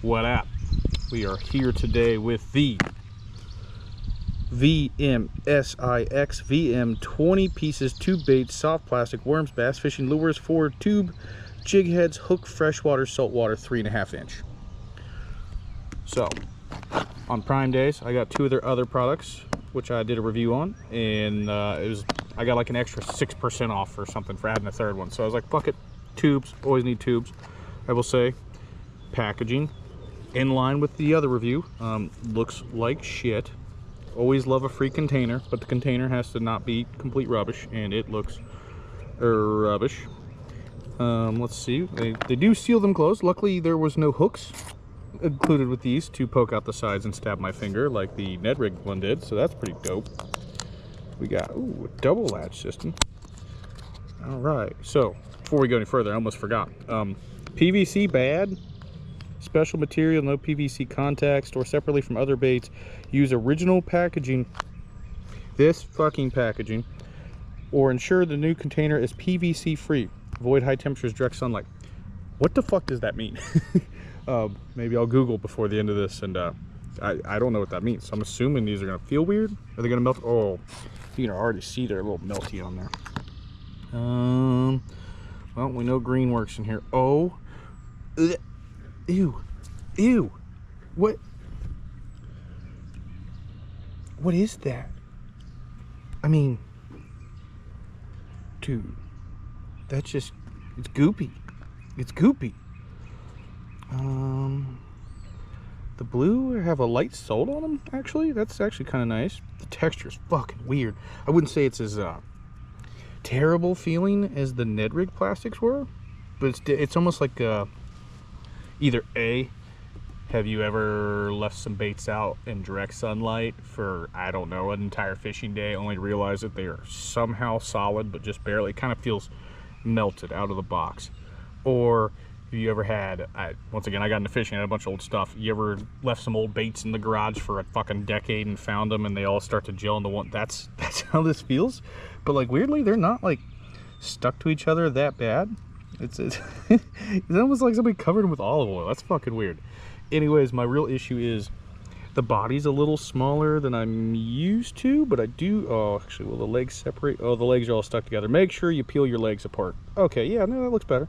What up? We are here today with the VMSIXVM 20 pieces tube bait soft plastic worms bass fishing lures for tube jig heads hook freshwater saltwater 3.5 inch. So on Prime days I got two of their other products which I did a review on, and I got like an extra 6% off or something for adding a third one. So I was like, fuck it, tubes, always need tubes. I will say packaging in line with the other review, looks like shit. Always love a free container, but the container has to not be complete rubbish, and it looks rubbish. Let's see, they do seal them closed. Luckily there was no hooks included with these to poke out the sides and stab my finger like the Ned Rig one did, so that's pretty dope. We got a double latch system. All right, so before we go any further, I almost forgot. PVC bad. Special material, no PVC contact. Store separately from other baits. Use original packaging, this fucking packaging, or ensure the new container is PVC free. Avoid high temperatures, direct sunlight. What the fuck does that mean? Maybe I'll Google before the end of this, and I don't know what that means. So I'm assuming these are gonna feel weird. Are they gonna melt? Oh, you can already see they're a little melty on there. Well, we know green works in here. Oh, ew, ew, what is that? I mean, dude, that's just, it's goopy. It's goopy. The blue have a light salt on them, actually. That's actually kind of nice. The texture is fucking weird. I wouldn't say it's as terrible feeling as the Ned Rig plastics were, but it's almost like either A, have you ever left some baits out in direct sunlight for, I don't know, an entire fishing day, only to realize that they are somehow solid but just barely, kind of feels melted out of the box? Or have you ever had, once again, I got into fishing, I had a bunch of old stuff. You ever left some old baits in the garage for a fucking decade and found them and they all start to gel into one? That's how this feels. But like weirdly, they're not like stuck to each other that bad. It's almost like somebody covered them with olive oil. That's fucking weird. Anyways, my real issue is the body's a little smaller than I'm used to, but I do, oh, actually, will the legs separate? Oh, the legs are all stuck together. Make sure you peel your legs apart. Okay, yeah, no, that looks better.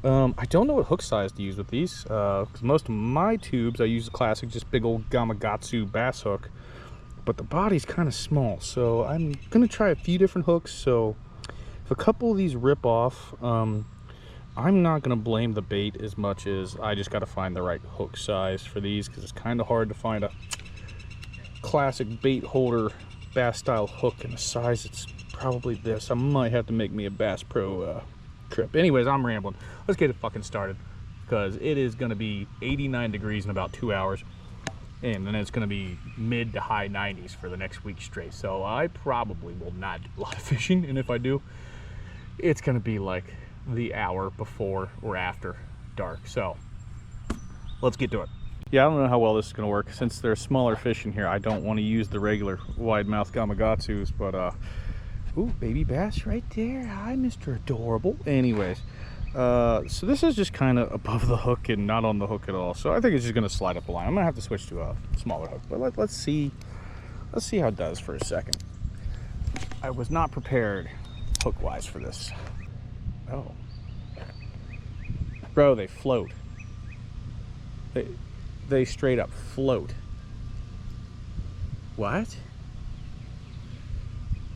I don't know what hook size to use with these, because most of my tubes, I use a classic, just big old Gamakatsu bass hook, but the body's kind of small, so I'm going to try a few different hooks. So if a couple of these rip off, I'm not going to blame the bait as much as I just got to find the right hook size for these, because it's kind of hard to find a classic bait holder bass style hook in a size it's probably this. I might have to make me a Bass Pro trip. Anyways, I'm rambling. Let's get it fucking started, because it is going to be 89 degrees in about 2 hours, and then it's going to be mid to high 90s for the next week straight. So I probably will not do a lot of fishing, and if I do, it's going to be like the hour before or after dark. So let's get to it. Yeah, I don't know how well this is going to work. Since there's smaller fish in here, I don't want to use the regular wide mouth Gamakatsus, but ooh, baby bass right there. Hi, Mr. Adorable. Anyways, so this is just kind of above the hook and not on the hook at all. So I think it's just going to slide up a line. I'm going to have to switch to a smaller hook, but let's see how it does for a second. I was not prepared hook-wise for this. Oh. Bro, they float. They straight up float. What?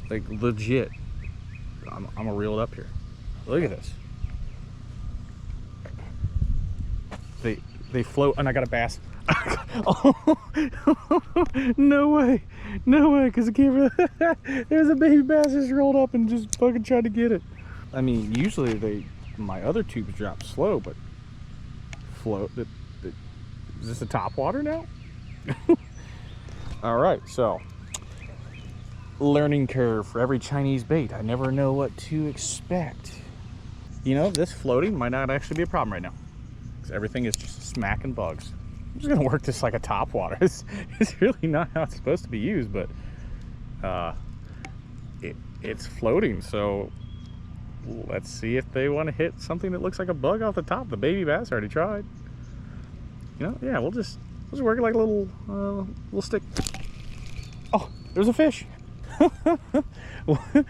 Like legit. I'm gonna reel it up here. Look at this. They float, and I got a bass. Oh, no way, because the camera, there's a baby bass just rolled up and just fucking tried to get it. I mean, usually my other tubes drop slow, but float. Is this a top water now? All right, so learning curve for every Chinese bait. I never know what to expect. You know, this floating might not actually be a problem right now, because everything is just smacking bugs. I'm just gonna work this like a top water. It's really not how it's supposed to be used, but it's floating, so let's see if they want to hit something that looks like a bug off the top. The baby bass already tried. You know, yeah, we'll just work it like a little stick. Oh, there's a fish. What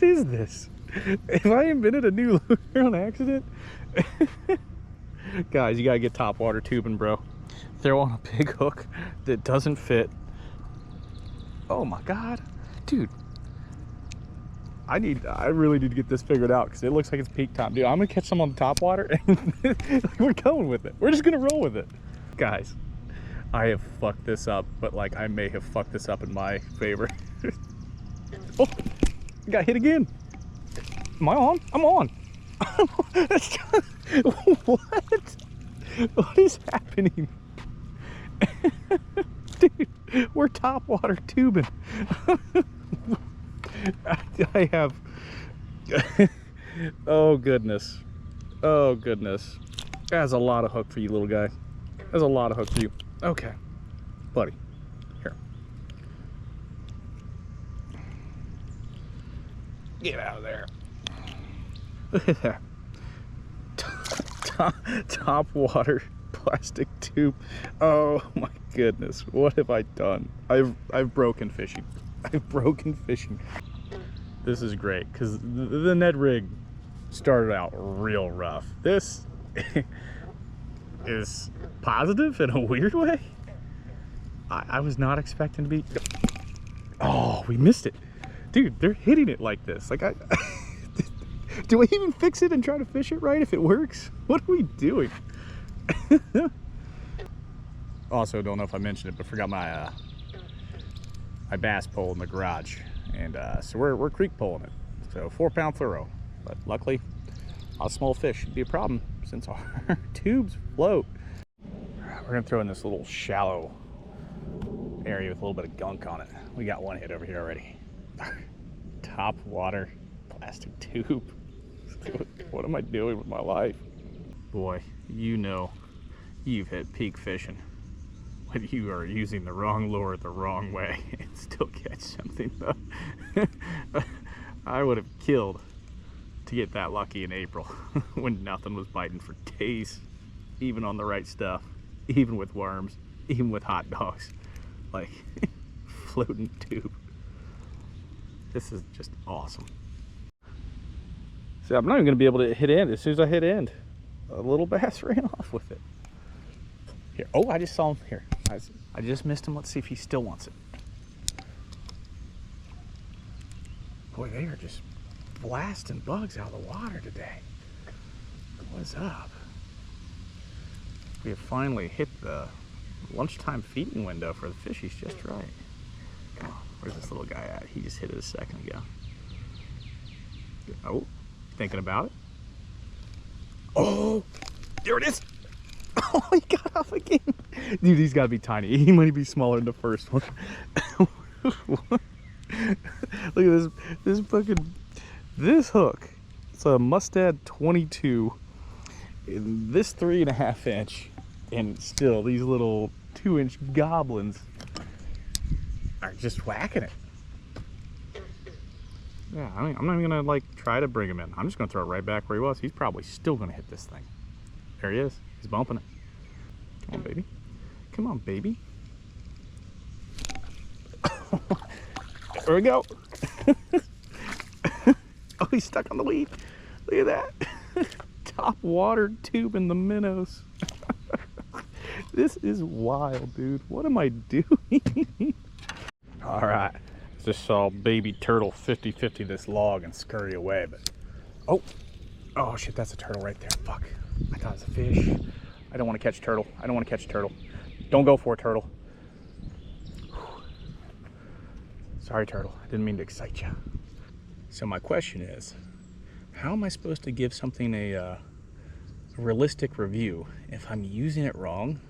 is this? Have I invented a new lure on accident? Guys, you gotta get top water tubing, bro. Throw on a big hook that doesn't fit. Oh my God, dude. I really need to get this figured out because it looks like it's peak time. Dude, I'm gonna catch some on the top water and we're going with it. We're just gonna roll with it. Guys, I have fucked this up, but like I may have fucked this up in my favor. Oh, I got hit again. Am I on? I'm on. What? What is happening? Dude, we're top water tubing. I have. Oh goodness. Oh goodness. That's a lot of hook for you, little guy. That's a lot of hook for you. Okay, buddy. Here. Get out of there. Look at that. Top water plastic tube. Oh my goodness. What have I done? I've broken fishing. I've broken fishing. This is great because the Ned rig started out real rough. This is positive in a weird way. I was not expecting to be. Oh, we missed it. Dude, they're hitting it like this. Like do I even fix it and try to fish it right if it works? What are we doing? Also, don't know if I mentioned it, but forgot my my bass pole in the garage, and so we're creek poling it. So 4-pound fluoro, but luckily, a small fish should be a problem since our tubes float. We're gonna throw in this little shallow area with a little bit of gunk on it. We got one hit over here already. Top water plastic tube. What am I doing with my life? Boy, you know you've hit peak fishing when you are using the wrong lure the wrong way and still catch something though. I would have killed to get that lucky in April when nothing was biting for days, even on the right stuff, even with worms, even with hot dogs. Like, floating tube. This is just awesome. See, I'm not even gonna be able to hit end. As soon as I hit end, a little bass ran off with it. Here, oh, I just saw him here. I just missed him. Let's see if he still wants it. Boy, they are just blasting bugs out of the water today. What's up? We have finally hit the lunchtime feeding window for the fishies just right. Come on, where's this little guy at? He just hit it a second ago. Oh, thinking about it. Oh, there it is. Oh, he got off again. Dude, he's gotta be tiny. He might be smaller than the first one. Look at this hook. It's a Mustad 22 in this 3.5 inch, and still these little 2-inch goblins are just whacking it. Yeah, I mean, I'm not even gonna like try to bring him in. I'm just gonna throw it right back where he was. He's probably still gonna hit this thing. There he is. He's bumping it. Come on, baby. Come on, baby. There we go. Oh, he's stuck on the weed. Look at that. Top water tube in the minnows. This is wild, dude. What am I doing? All right. Just saw baby turtle 50-50 this log and scurry away, but oh shit, that's a turtle right there. Fuck. I thought it was a fish. I don't want to catch turtle. I don't want to catch turtle. Don't go for a turtle. Sorry, turtle. I didn't mean to excite you. So my question is, how am I supposed to give something a realistic review if I'm using it wrong,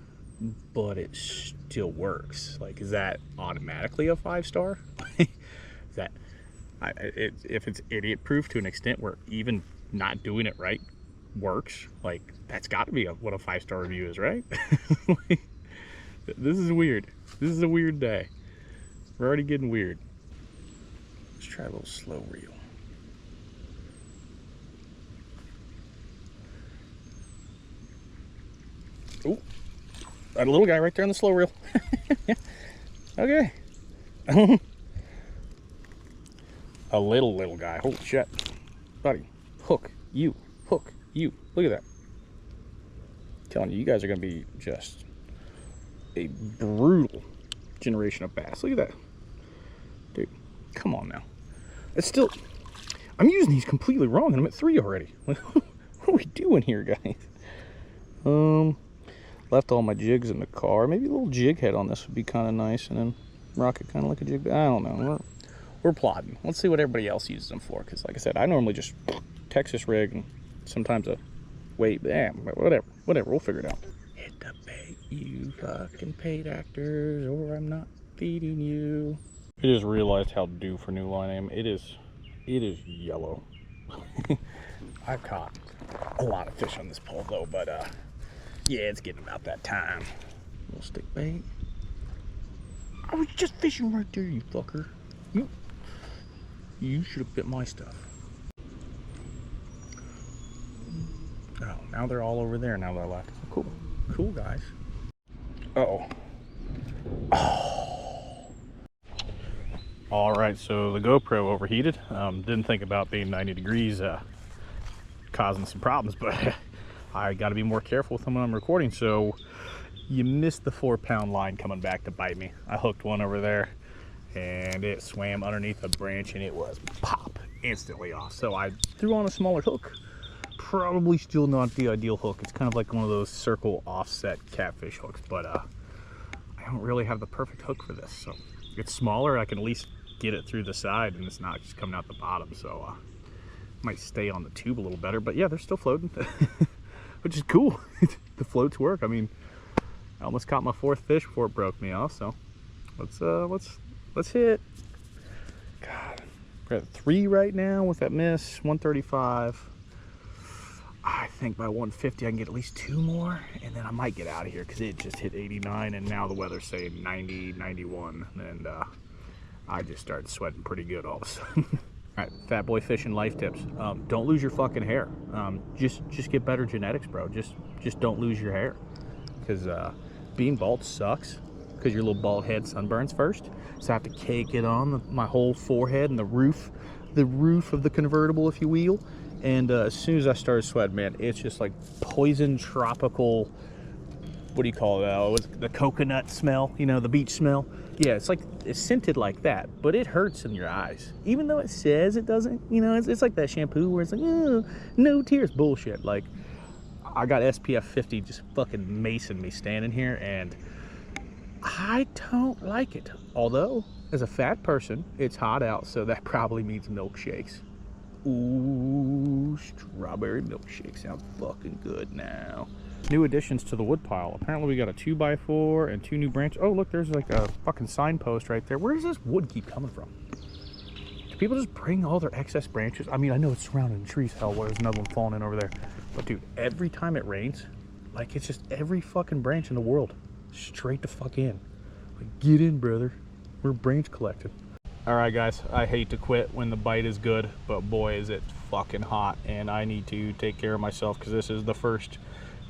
but it still works? Like, is that automatically a 5-star? Is that if it's idiot proof to an extent where even not doing it right works? Like, that's got to be what a 5-star review is, right? This is weird. This is a weird day. We're already getting weird. Let's try a little slow reel. Ooh, that little guy right there on the slow reel. Okay. A little guy. Holy shit. Buddy, hook, you, hook, you. Look at that. I'm telling you, you guys are going to be just a brutal generation of bass. Look at that. Dude, come on now. It's still, I'm using these completely wrong and I'm at 3 already. What are we doing here, guys? Left all my jigs in the car. Maybe a little jig head on this would be kind of nice, and then rock it kind of like a jig. I don't know. We're plotting. Let's see what everybody else uses them for, because like I said, I normally just Texas rig and sometimes a weight, but yeah, whatever, we'll figure it out. Hit the bait, you fucking paid actors, or I'm not feeding you. I just realized how due for new line I am. It is yellow. I've caught a lot of fish on this pole though, but yeah, it's getting about that time. Little stick bait. I was just fishing right there, you fucker. You should have bit my stuff. Oh, now they're all over there now that I left. Cool. Cool, guys. Uh-oh. Oh. All right, so the GoPro overheated. Didn't think about being 90 degrees causing some problems, but I got to be more careful with them when I'm recording. So you missed the 4-pound line coming back to bite me. I hooked one over there and it swam underneath a branch and it was pop, instantly off. So I threw on a smaller hook. Probably still not the ideal hook. It's kind of like one of those circle offset catfish hooks, but I don't really have the perfect hook for this. So it's smaller. I can at least get it through the side and it's not just coming out the bottom. So might stay on the tube a little better, but yeah, they're still floating. Which is cool. The floats work. I mean, I almost caught my 4th fish before it broke me off. So let's hit. God, we're at 3 right now with that miss. 135. I think by 150 I can get at least 2 more, and then I might get out of here because it just hit 89, and now the weather's saying 90, 91, and I just started sweating pretty good all of a sudden. All right, fat boy fishing life tips. Don't lose your fucking hair. Just get better genetics, bro. Just don't lose your hair, because being bald sucks, because your little bald head sunburns first. So I have to cake it on my whole forehead and the roof of the convertible, if you will. And as soon as I started sweating, man, it's just like poison tropical. What do you call it? The coconut smell, you know, the beach smell. Yeah, it's scented like that, but it hurts in your eyes. Even though it says it doesn't, you know, it's like that shampoo where it's like, oh, no tears bullshit. Like, I got SPF 50 just fucking macing me standing here, and I don't like it. Although, as a fat person, it's hot out, so that probably means milkshakes. Ooh, strawberry milkshake sounds fucking good now. New additions to the wood pile. Apparently we got a 2x4 and 2 new branches. Oh, look, there's like a fucking signpost right there. Where does this wood keep coming from? Do people just bring all their excess branches? I mean, I know it's surrounded in trees. Hell, there's another one falling in over there. But dude, every time it rains, like, it's just every fucking branch in the world straight the fuck in. Like, get in, brother. We're branch collecting. All right, guys, I hate to quit when the bite is good, but boy, is it fucking hot, and I need to take care of myself because this is the first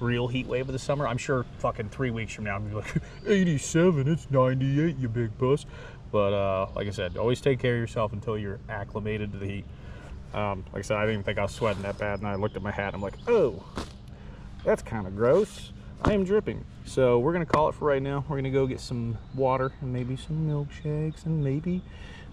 real heat wave of the summer. I'm sure fucking 3 weeks from now I'm gonna be like, 87, it's 98, you big puss. But like I said, always take care of yourself until you're acclimated to the heat. Like I said, I didn't even think I was sweating that bad, and I looked at my hat and I'm like, oh, that's kind of gross. I am dripping. So we're gonna call it for right now. We're gonna go get some water and maybe some milkshakes and maybe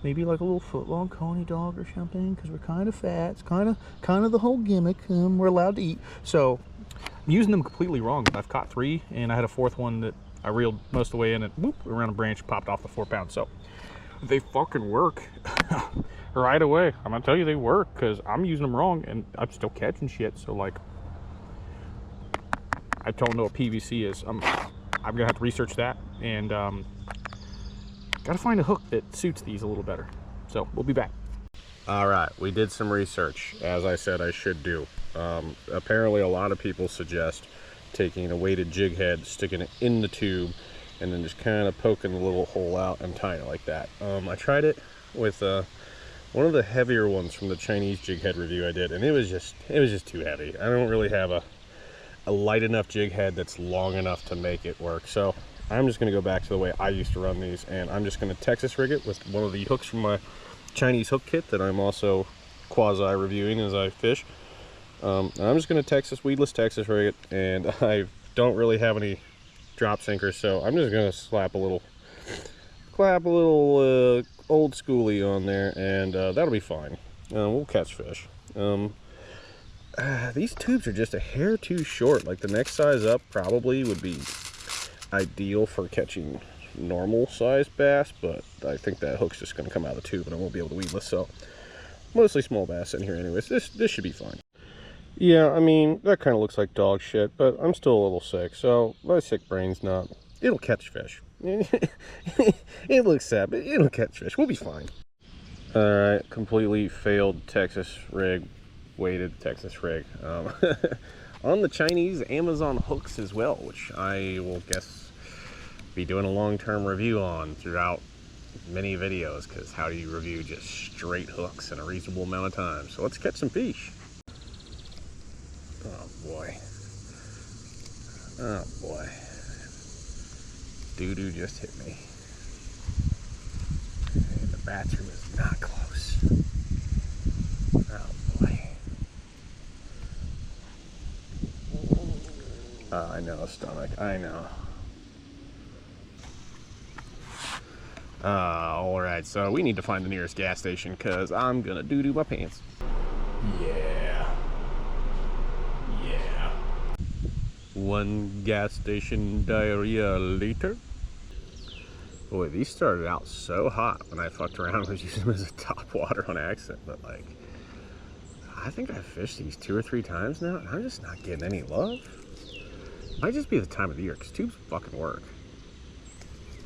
like a little foot-long coney dog or something, because we're kind of fat. It's kind of the whole gimmick. We're allowed to eat. So I'm using them completely wrong. I've caught 3, and I had a 4th one that I reeled most of the way in, and whoop, around a branch, popped off the 4 pounds. So they fucking work right away. I'm gonna tell you, they work, because I'm using them wrong and I'm still catching shit. So like, I don't know what PVC is. I'm gonna have to research that, and gotta find a hook that suits these a little better. So we'll be back. All right, we did some research, as I said I should do. Apparently a lot of people suggest taking a weighted jig head, sticking it in the tube, and then just kind of poking the little hole out and tying it like that. I tried it with one of the heavier ones from the Chinese jig head review I did, and it was just too heavy. I don't really have a light enough jig head that's long enough to make it work. So I'm just going to go back to the way I used to run these, and I'm just going to Texas rig it with one of the hooks from my Chinese hook kit that I'm also quasi reviewing as I fish. I'm just going to weedless Texas rig it, and I don't really have any drop sinkers, so I'm just going to slap a little old schoolie on there, and that'll be fine. We'll catch fish. These tubes are just a hair too short. Like, the next size up probably would be ideal for catching normal sized bass, but I think that hook's just going to come out of the tube and I won't be able to weedless, so mostly small bass in here anyways. This should be fine. Yeah, I mean, that kind of looks like dog shit, but I'm still a little sick, so my sick brain's not... It'll catch fish. It looks sad, but it'll catch fish. We'll be fine. Alright, completely failed Texas rig, weighted Texas rig. On the Chinese Amazon hooks as well, which I will guess be doing a long-term review on throughout many videos, because how do you review just straight hooks in a reasonable amount of time? So let's catch some fish. Oh boy. Oh boy. Doo-doo just hit me. And the bathroom is not close. Oh boy. I know, stomach. I know. Alright, so we need to find the nearest gas station, because I'm gonna doo-doo my pants. Yeah. Yeah. One gas station diarrhea later. Boy, these started out so hot when I fucked around with using them as a top water on accident, but like, I think I've fished these 2 or 3 times now, and I'm just not getting any love. Might just be the time of the year, because tubes fucking work.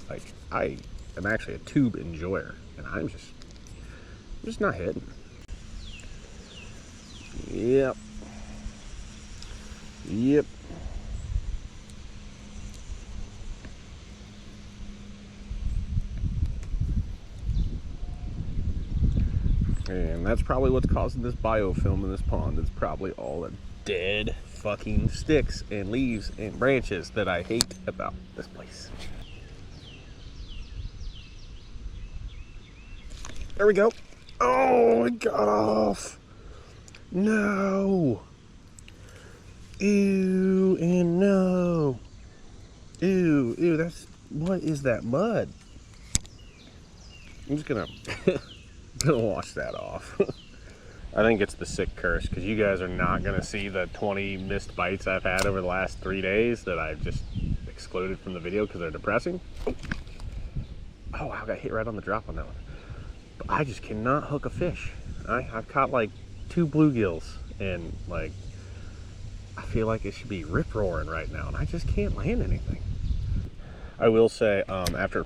Like, I am actually a tube enjoyer, and I'm just not hitting. Yep. Yep. And that's probably what's causing this biofilm in this pond. It's probably all the dead fucking sticks and leaves and branches that I hate about this place. There we go. Oh, it got off. No. Ew and no. Ew, that's, what is that mud? I'm just gonna wash that off. I think it's the sick curse, because you guys are not gonna see the 20 missed bites I've had over the last 3 days that I've just excluded from the video because they're depressing. Oh, I got hit right on the drop on that one. But I just cannot hook a fish. I've caught like 2 bluegills, and like, I feel like it should be rip roaring right now, and I just can't land anything. I will say, after,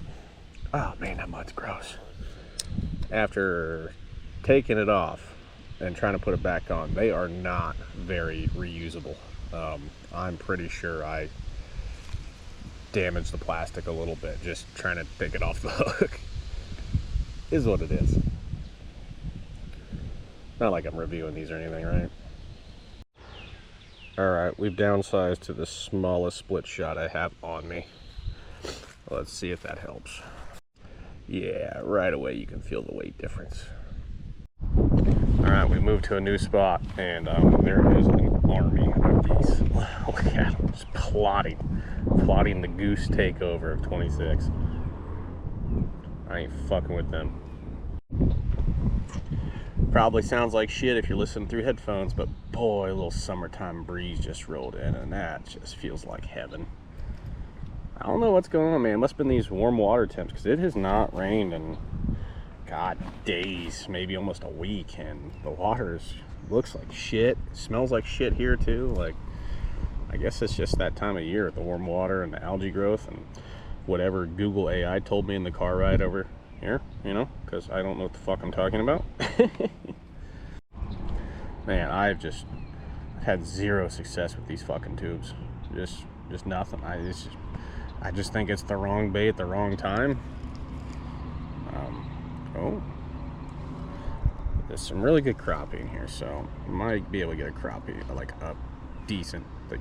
oh man, that mud's gross. After taking it off and trying to put it back on, they are not very reusable. I'm pretty sure I damaged the plastic a little bit just trying to take it off the hook. Is what it is. Not like I'm reviewing these or anything, right? Alright, we've downsized to the smallest split shot I have on me. Let's see if that helps. Yeah, right away you can feel the weight difference. Alright, we moved to a new spot, and there is an army of geese. Look at them, just plotting the goose takeover of 26. I ain't fucking with them. Probably sounds like shit if you're listening through headphones, but boy, a little summertime breeze just rolled in, and that just feels like heaven. I don't know what's going on, man. It must have been these warm water temps, because it has not rained in, God, days, maybe almost a week, and the water looks like shit. It smells like shit here too. Like, I guess it's just that time of year, the warm water and the algae growth and whatever Google AI told me in the car ride over here, you know, because I don't know what the fuck I'm talking about. Man, I've had zero success with these fucking tubes. Just nothing. I just think it's the wrong bait at the wrong time. Oh, there's some really good crappie in here, so I might be able to get a crappie, like a decent, like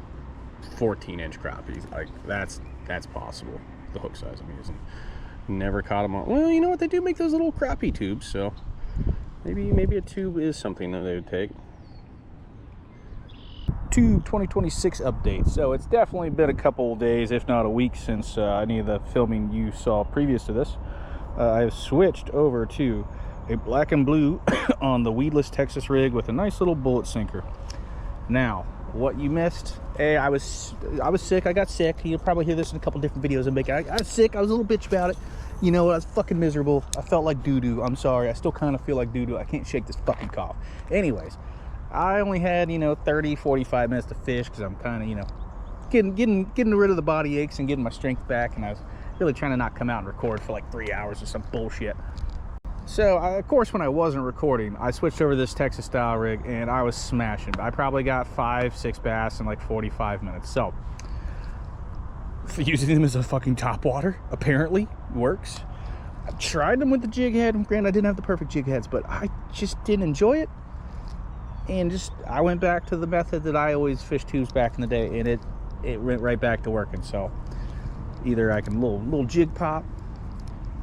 14-inch crappies. Like that's possible. The hook size I'm using. Never caught them on. Well, you know what? They do make those little crappie tubes, so maybe a tube is something that they would take. Tube 2026 update. So it's definitely been a couple days, if not a week, since any of the filming you saw previous to this. I've switched over to a black and blue on the weedless Texas rig with a nice little bullet sinker. Now, what you missed? Hey, I was sick. I got sick. You'll probably hear this in a couple different videos I'm making. I was sick. I was a little bitch about it. You know what? I was fucking miserable. I felt like doo-doo. I'm sorry. I still kind of feel like doo-doo. I can't shake this fucking cough. Anyways, I only had, 30, 45 minutes to fish because I'm kind of, getting rid of the body aches and getting my strength back. And I was really trying to not come out and record for like 3 hours or some bullshit. So, of course, when I wasn't recording, I switched over to this Texas style rig and I was smashing. I probably got 5-6 bass in like 45 minutes. So, using them as a fucking topwater apparently works. I tried them with the jig head. Granted, I didn't have the perfect jig heads, but I just didn't enjoy it. And I went back to the method that I always fished tubes back in the day, and it went right back to working. So, either I can little jig pop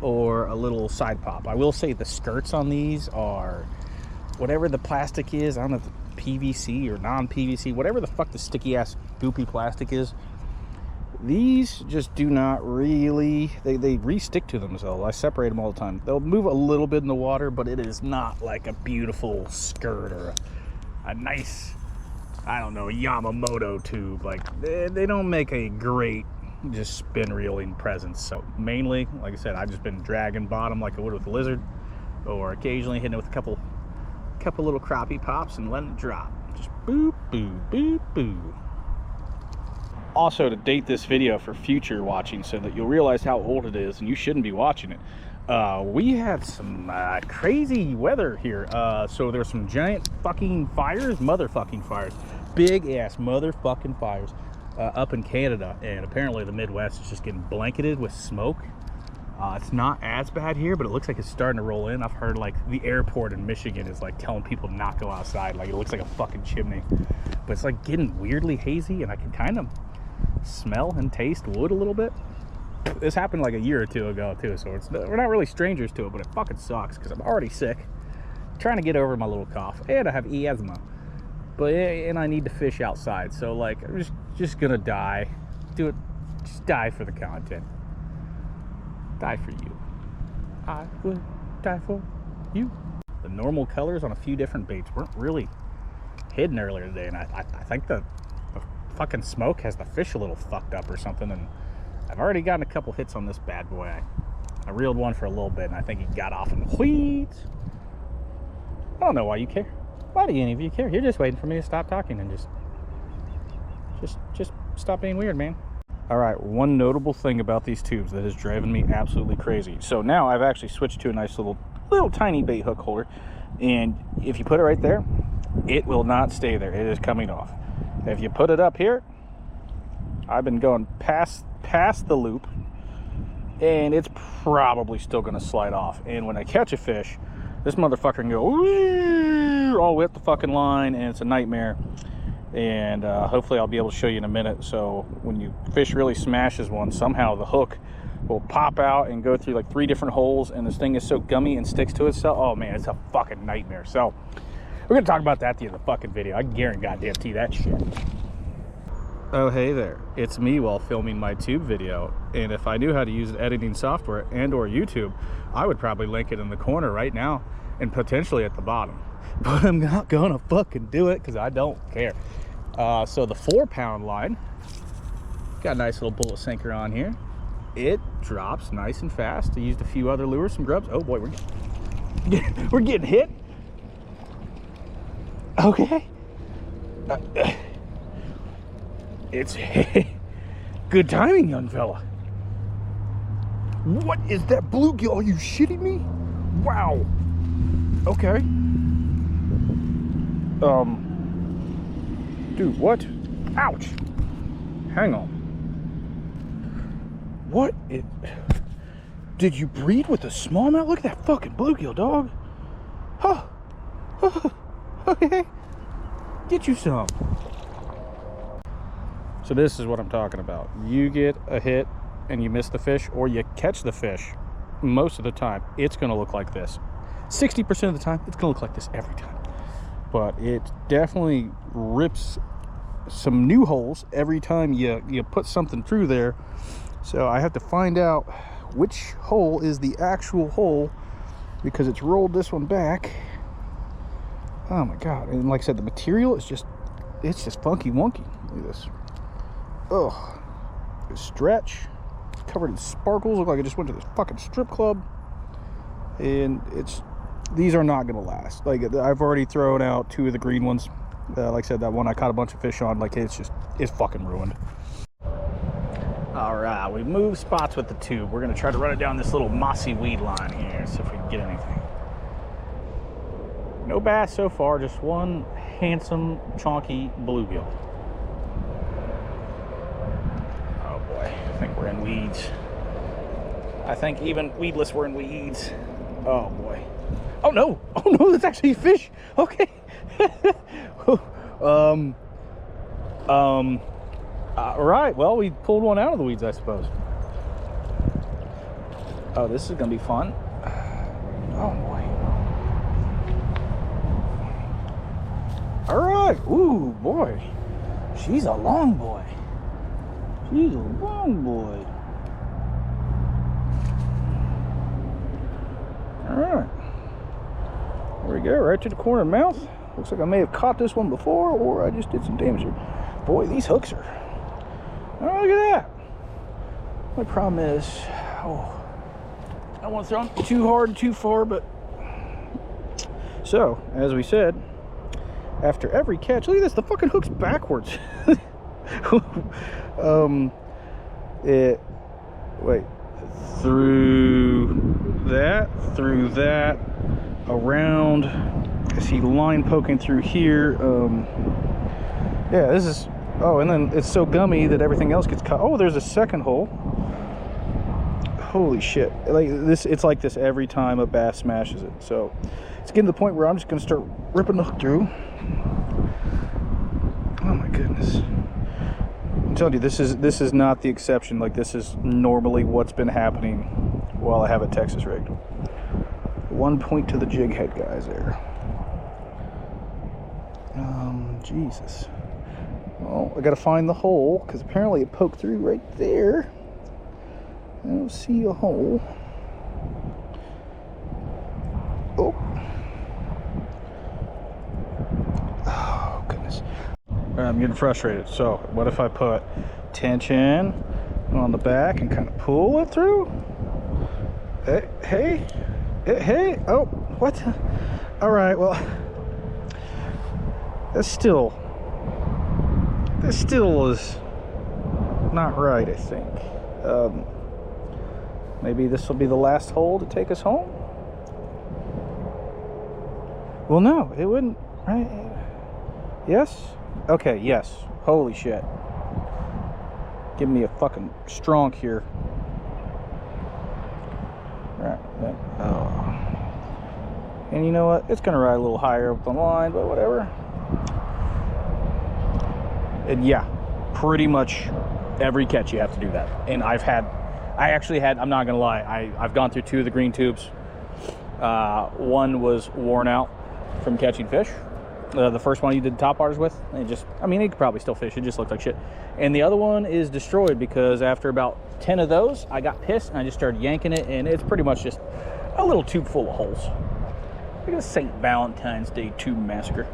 or a little side pop. I will say the skirts on these are whatever the plastic is. I don't know if it's PVC or non-PVC, whatever the fuck the sticky ass goopy plastic is. These just do not really, they re-stick to themselves. I separate them all the time. They'll move a little bit in the water, but it is not like a beautiful skirt or a nice, I don't know, Yamamoto tube. Like they don't make a great just spin reeling presence. So mainly, like I said, I've just been dragging bottom like I would with the lizard, or occasionally hitting it with a couple little crappie pops and letting it drop. Just boop, boop, boop, boop. Also, to date this video for future watching so that you'll realize how old it is and you shouldn't be watching it, we had some crazy weather here. So there's some giant fucking fires, motherfucking fires, big ass motherfucking fires up in Canada, and apparently the Midwest is just getting blanketed with smoke. It's not as bad here, but it looks like it's starting to roll in. I've heard like the airport in Michigan is like telling people not go outside, like it looks like a fucking chimney. But it's like getting weirdly hazy, and I can kind of smell and taste wood a little bit. This happened like a year or two ago too, so we're not really strangers to it, but it fucking sucks because I'm already sick, trying to get over my little cough, and I have asthma, and I need to fish outside. So like I'm just gonna die. Do it. Just die for the content. Die for you. I would die for you. The normal colors on a few different baits weren't really hidden earlier today, and I think the fucking smoke has the fish a little fucked up or something, and I've already gotten a couple hits on this bad boy. I reeled one for a little bit, and I think he got off in the weeds. I don't know why you care. Why do any of you care? You're just waiting for me to stop talking and just stop being weird, man. All right, one notable thing about these tubes that has driven me absolutely crazy. So now I've actually switched to a nice little tiny bait hook holder, and if you put it right there, it will not stay there. It is coming off. If you put it up here, I've been going past the loop, and it's probably still going to slide off. And when I catch a fish, this motherfucker can go all the way up the fucking line, and it's a nightmare. And hopefully I'll be able to show you in a minute. So when you fish really smashes one, somehow the hook will pop out and go through like 3 different holes, and this thing is so gummy and sticks to itself. Oh man, it's a fucking nightmare. So we're gonna talk about that at the end of the fucking video. I guarantee that shit. Oh hey there, it's me while filming my tube video, and if I knew how to use editing software and or YouTube, I would probably link it in the corner right now and potentially at the bottom, but I'm not gonna fucking do it because I don't care. So the 4-pound line, got a nice little bullet sinker on here. It drops nice and fast. I used a few other lures, some grubs. Oh boy, we're getting hit. Okay. It's good timing, young fella. What is that bluegill? Are you shitting me? Wow. Okay. Dude, what? Ouch. Hang on. What? Did you breed with a smallmouth? Look at that fucking bluegill, dog. Huh. Okay. Get you some. So this is what I'm talking about. You get a hit and you miss the fish, or you catch the fish. Most of the time, it's going to look like this. 60% of the time, it's going to look like this every time. But it definitely rips some new holes every time you put something through there. So I have to find out which hole is the actual hole, because it's rolled this one back. Oh my god. And like I said, the material is just, it's just funky wonky. Look at this. Oh, stretch, covered in sparkles. Look like I just went to this fucking strip club. And these are not gonna last. Like, I've already thrown out 2 of the green ones. Like I said, that one I caught a bunch of fish on. Like, it's fucking ruined. All right, we moved spots with the tube. We're gonna try to run it down this little mossy weed line here, see if we can get anything. No bass so far, just one handsome, chonky bluegill. Oh boy, I think we're in weeds. I think even weedless we're in weeds. Oh boy. Oh no, that's actually a fish. Okay. All right, well, we pulled one out of the weeds, I suppose. Oh, this is gonna be fun. Oh boy. All right, ooh boy, she's a long boy. She's a long boy. All right, there we go, right to the corner of the mouth. Looks like I may have caught this one before, or I just did some damage here. Boy, these hooks are, oh, look at that. My problem is, oh, I don't want to throw them too hard and too far, but, so, as we said, after every catch, look at this, the fucking hook's backwards. Wait, through that, around, I see line poking through here. Yeah, this is, oh, and then it's so gummy that everything else gets cut. Oh, there's a second hole. Holy shit. Like this, it's like this every time a bass smashes it. So it's getting to the point where I'm just gonna start ripping the hook through. Oh my goodness. I'm telling you, this is not the exception. Like, this is normally what's been happening while I have it Texas rigged. 1 point to the jig head, guys, there. Jesus. Well, I gotta find the hole, because apparently it poked through right there. I don't see a hole. Oh. Oh, goodness. I'm getting frustrated. So, what if I put tension on the back and kind of pull it through? Hey. Oh, what? All right, well, this still is not right, I think. Maybe this will be the last hole to take us home? Well, no, it wouldn't, right? Yes? Okay, yes. Holy shit. Give me a fucking strong here. Right. Oh. And you know what? It's gonna ride a little higher up the line, but whatever. And yeah, pretty much every catch you have to do that. And I actually had, I'm not gonna lie, I've gone through 2 of the green tubes. One was worn out from catching fish. The first one you did top waters with, it just, I mean, it could probably still fish, it just looked like shit. And the other one is destroyed because after about 10 of those, I got pissed and I just started yanking it, and it's pretty much just a little tube full of holes. Look at the St. Valentine's Day tube massacre.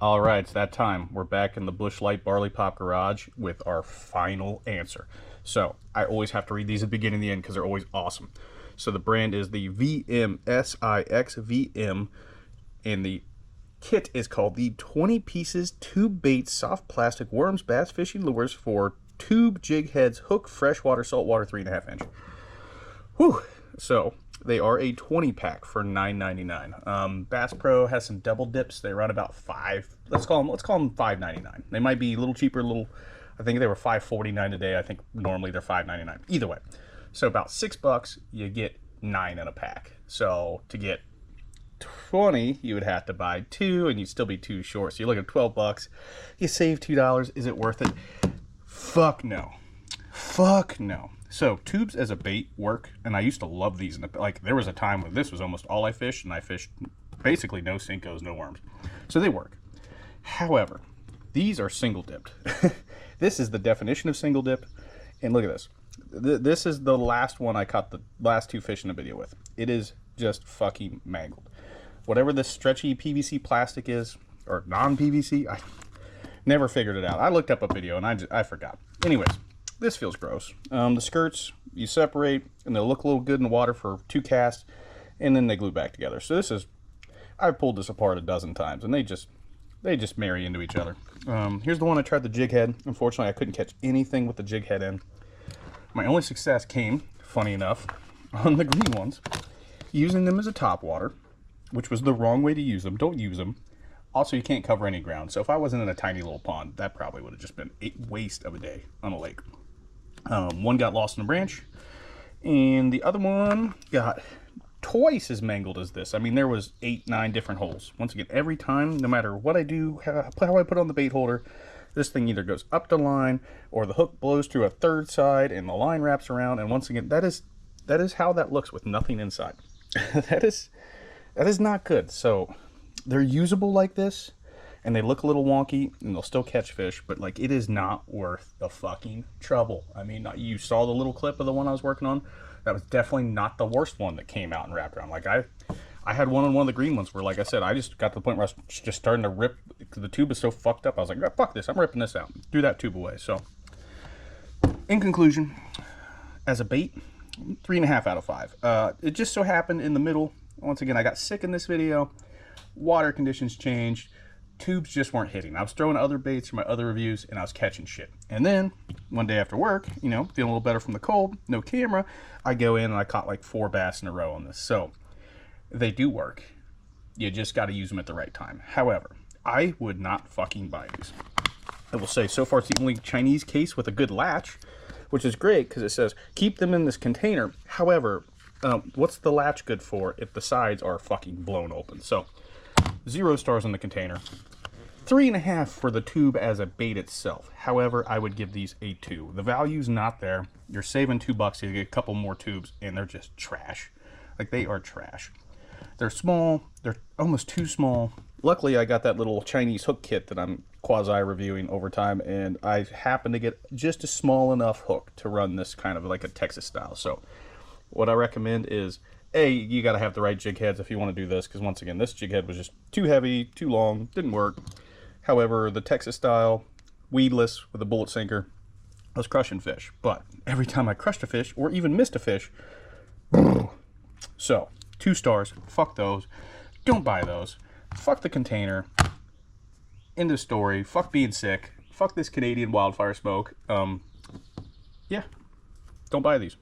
All right, it's that time. We're back in the Bush Light Barley Pop garage with our final answer. So I always have to read these at the beginning and the end because they're always awesome. So the brand is the VMSIXVM, and the kit is called the 20 pieces tube bait soft plastic worms bass fishing lures for tube jig heads, hook, freshwater, saltwater, 3.5 inch. Whew. So they are a 20 pack for $9.99. Bass Pro has some double dips. They run about let's call them $5.99. They might be a little cheaper, I think they were $5.49 today. I think normally they're $5.99. Either way, so about $6, you get 9 in a pack. So to get 20, you would have to buy 2 and you'd still be 2 short. So you're looking at 12 bucks. You save $2. Is it worth it? Fuck no. Fuck no. So tubes as a bait work, and I used to love these. Like there was a time when this was almost all I fished, and I fished basically no Cincos, no worms. So they work. However, these are single dipped. This is the definition of single dip. And look at this. This is the last one I caught the last 2 fish in a video with. It is just fucking mangled. Whatever this stretchy PVC plastic is, or non-PVC, I never figured it out. I looked up a video and I forgot. Anyways, this feels gross. The skirts, you separate, and they'll look a little good in the water for 2 casts, and then they glue back together. So this is, I've pulled this apart a dozen times, and they just marry into each other. Here's the one I tried the jig head. Unfortunately, I couldn't catch anything with the jig head in. My only success came, funny enough, on the green ones, using them as a top water, which was the wrong way to use them. Don't use them. Also, you can't cover any ground. So if I wasn't in a tiny little pond, that probably would have just been a waste of a day on a lake. One got lost in a branch, and the other one got twice as mangled as this. I mean, there was 8, 9 different holes. Once again, every time, no matter what I do, how I put on the bait holder, this thing either goes up the line or the hook blows through a third side and the line wraps around. And once again, that is how that looks with nothing inside. that is not good. So they're usable like this, and they look a little wonky, and they'll still catch fish, but like, it is not worth the fucking trouble. I mean, you saw the little clip of the one I was working on. That was definitely not the worst one that came out and wrapped around. Like I had one on one of the green ones where, like I said, I just got to the point where I was just starting to rip. The tube is so fucked up. I was like, oh, fuck this. I'm ripping this out. Threw that tube away. So, in conclusion, as a bait, 3.5 out of 5. It just so happened in the middle. Once again, I got sick in this video. Water conditions changed. Tubes just weren't hitting. I was throwing other baits for my other reviews, and I was catching shit. And then, one day after work, you know, feeling a little better from the cold, no camera, I go in and I caught like 4 bass in a row on this. So, they do work. You just got to use them at the right time. However, I would not fucking buy these. I will say, so far it's the only Chinese case with a good latch, which is great because it says keep them in this container. However, what's the latch good for if the sides are fucking blown open? So 0 stars on the container, 3.5 for the tube as a bait itself. However, I would give these a 2. The value's not there. You're saving $2 to get a couple more tubes, and they're just trash. Like, they are trash. They're small. They're almost too small. Luckily, I got that little Chinese hook kit that I'm quasi-reviewing over time, and I happened to get just a small enough hook to run this kind of like a Texas style. So what I recommend is, A, you got to have the right jig heads if you want to do this, because once again, this jig head was just too heavy, too long, didn't work. However, the Texas style, weedless with a bullet sinker, I was crushing fish. But every time I crushed a fish, or even missed a fish, so 2 stars, fuck those, don't buy those, fuck the container, end of story, fuck being sick, fuck this Canadian wildfire smoke, yeah, don't buy these.